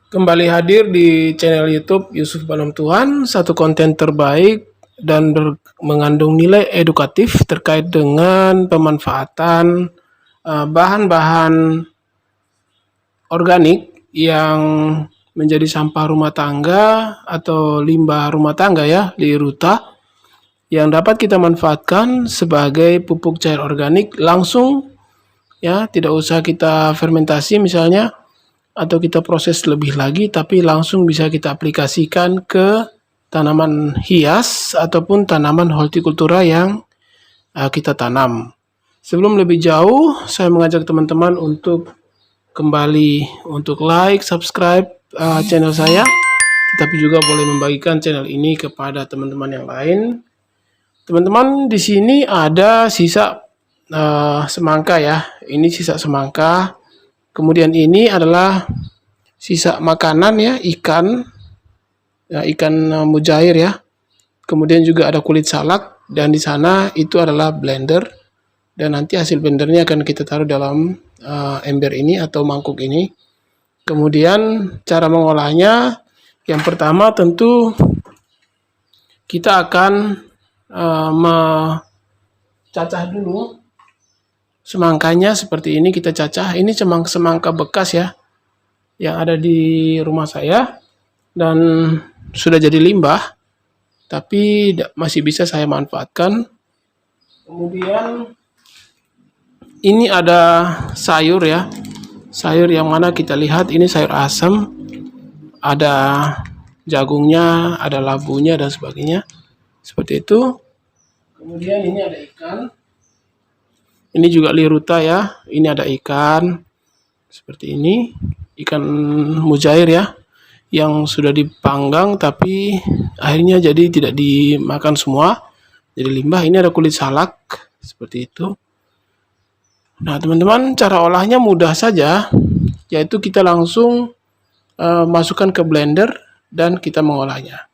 Kembali hadir di channel YouTube Yusuf Banam Tuhan, satu konten terbaik dan mengandung nilai edukatif terkait dengan pemanfaatan bahan-bahan organik yang menjadi sampah rumah tangga atau limbah rumah tangga ya, liruta, yang dapat kita manfaatkan sebagai pupuk cair organik langsung ya, tidak usah kita fermentasi misalnya atau kita proses lebih lagi, tapi langsung bisa kita aplikasikan ke tanaman hias ataupun tanaman hortikultura yang kita tanam. Sebelum lebih jauh, saya mengajak teman-teman untuk kembali untuk like, subscribe channel saya, tetapi juga boleh membagikan channel ini kepada teman-teman yang lain. Teman-teman, di sini ada sisa semangka ya. Ini sisa semangka. Kemudian ini adalah sisa makanan ya, ikan mujair ya. Kemudian juga ada kulit salak dan di sana itu adalah blender dan nanti hasil blendernya akan kita taruh dalam ember ini atau mangkuk ini. Kemudian cara mengolahnya, yang pertama tentu kita akan cacah dulu semangkanya seperti ini, kita cacah. Ini semangka bekas ya yang ada di rumah saya dan sudah jadi limbah, tapi masih bisa saya manfaatkan. Kemudian ini ada sayur ya, sayur yang mana kita lihat ini sayur asam, ada jagungnya, ada labunya dan sebagainya, seperti itu. Kemudian ini ada ikan, ini juga liruta ya, ini ada ikan seperti ini, ikan mujair ya, yang sudah dipanggang tapi akhirnya jadi tidak dimakan semua, jadi limbah. Ini ada kulit salak seperti itu. Nah teman-teman, cara olahnya mudah saja, yaitu kita langsung masukkan ke blender dan kita mengolahnya.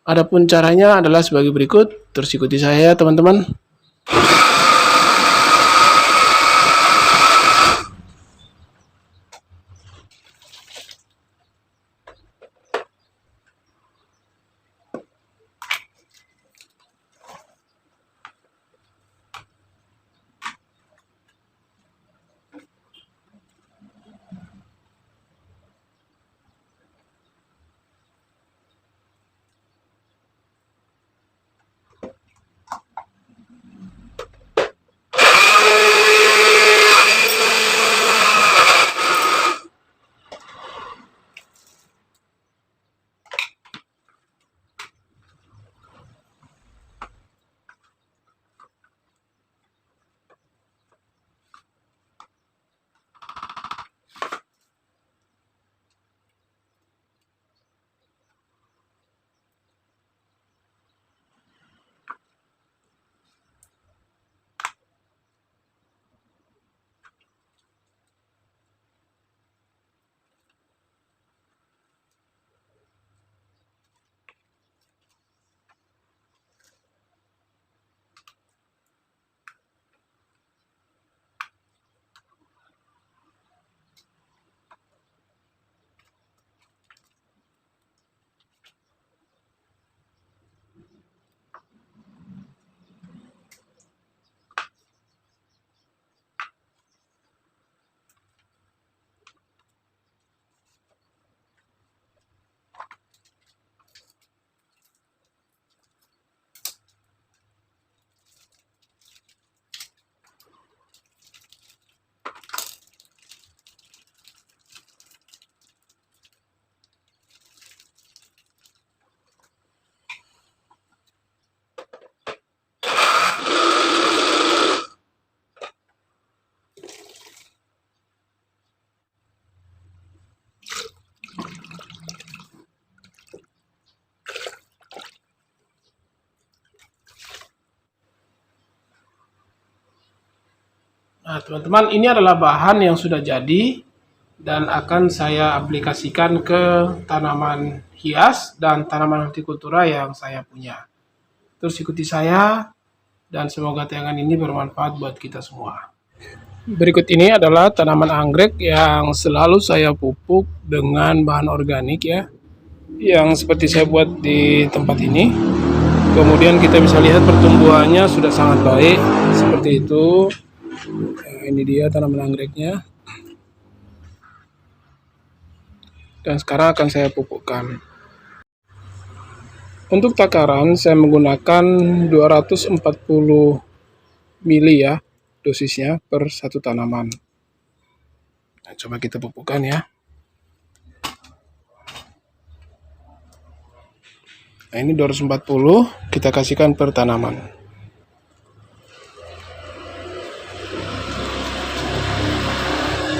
Adapun caranya adalah sebagai berikut, terus ikuti saya teman-teman. Nah teman-teman, ini adalah bahan yang sudah jadi dan akan saya aplikasikan ke tanaman hias dan tanaman hortikultura yang saya punya. Terus ikuti saya dan semoga tayangan ini bermanfaat buat kita semua. Berikut ini adalah tanaman anggrek yang selalu saya pupuk dengan bahan organik ya, yang seperti saya buat di tempat ini. Kemudian kita bisa lihat pertumbuhannya sudah sangat baik seperti itu. Nah, ini dia tanaman anggreknya. Dan sekarang akan saya pupukkan. Untuk takaran saya menggunakan 240 mili ya dosisnya per satu tanaman. Nah, coba kita pupukkan ya. Nah, ini 240 kita kasihkan per tanaman.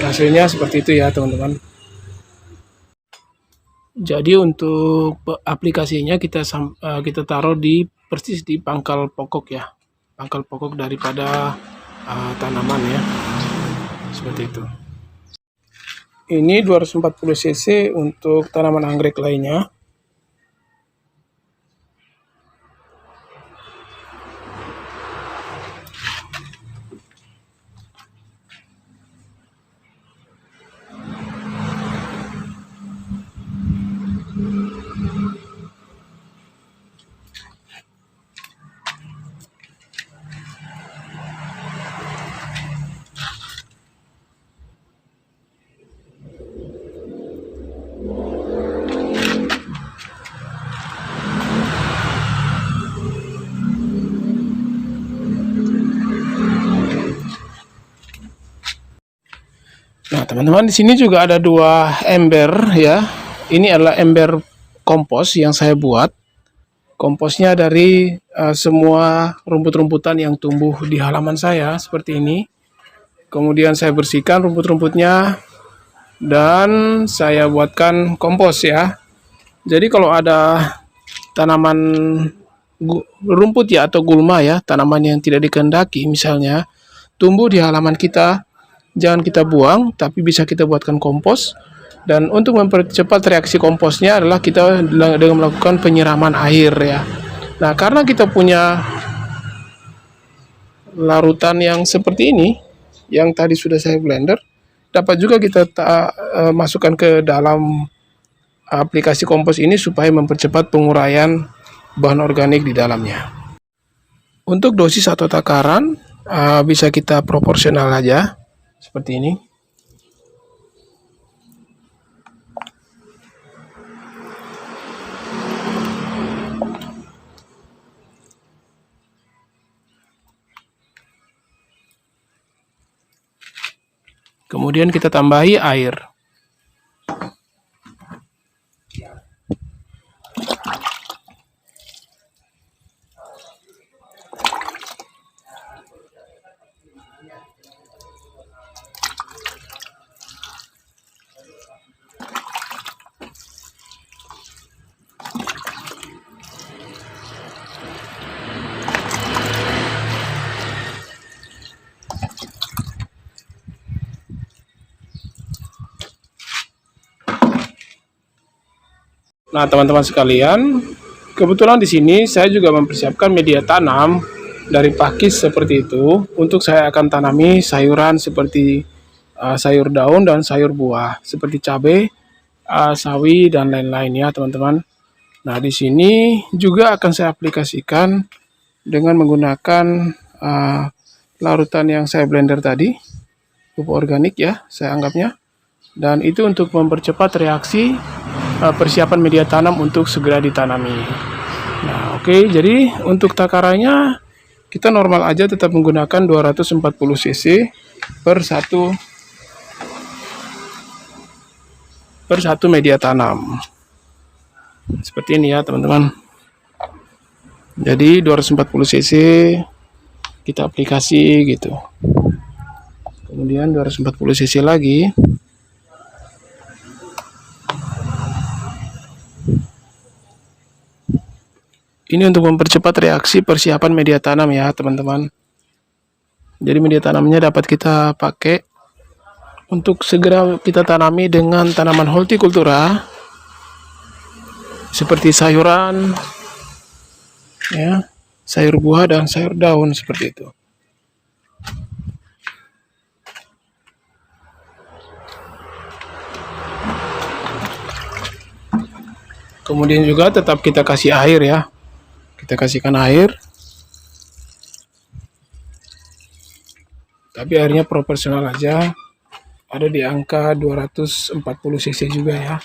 Hasilnya seperti itu ya teman-teman. Jadi untuk aplikasinya kita taruh di persis di pangkal pokok ya, pangkal pokok daripada tanaman ya, seperti itu. Ini 240 cc untuk tanaman anggrek lainnya. Nah, teman-teman, di sini juga ada 2 ember ya. Ini adalah ember kompos yang saya buat. Komposnya dari semua rumput-rumputan yang tumbuh di halaman saya seperti ini. Kemudian saya bersihkan rumput-rumputnya dan saya buatkan kompos ya. Jadi kalau ada tanaman rumput ya atau gulma ya, tanaman yang tidak dikehendaki misalnya tumbuh di halaman kita, jangan kita buang, tapi bisa kita buatkan kompos. Dan untuk mempercepat reaksi komposnya adalah kita dengan melakukan penyiraman air ya. Nah, karena kita punya larutan yang seperti ini, yang tadi sudah saya blender, dapat juga kita masukkan ke dalam aplikasi kompos ini supaya mempercepat penguraian bahan organik di dalamnya. Untuk dosis atau takaran bisa kita proporsional aja seperti ini. Kemudian kita tambahi air. Nah, teman-teman sekalian, kebetulan di sini saya juga mempersiapkan media tanam dari pakis seperti itu. Untuk saya akan tanami sayuran seperti sayur daun dan sayur buah, seperti cabai, sawi dan lain-lain ya, teman-teman. Nah, di sini juga akan saya aplikasikan dengan menggunakan larutan yang saya blender tadi, pupuk organik ya, saya anggapnya. Dan itu untuk mempercepat reaksi persiapan media tanam untuk segera ditanami. Nah, oke, jadi untuk takarannya kita normal aja tetap menggunakan 240 cc per satu media tanam. Seperti ini ya, teman-teman. Jadi 240 cc kita aplikasi gitu. Kemudian 240 cc lagi. Ini untuk mempercepat reaksi persiapan media tanam ya, teman-teman. Jadi media tanamnya dapat kita pakai untuk segera kita tanami dengan tanaman hortikultura seperti sayuran ya, sayur buah dan sayur daun seperti itu. Kemudian juga tetap kita kasih air ya. Kita kasihkan air. Tapi airnya proporsional aja. Ada di angka 240 cc juga ya.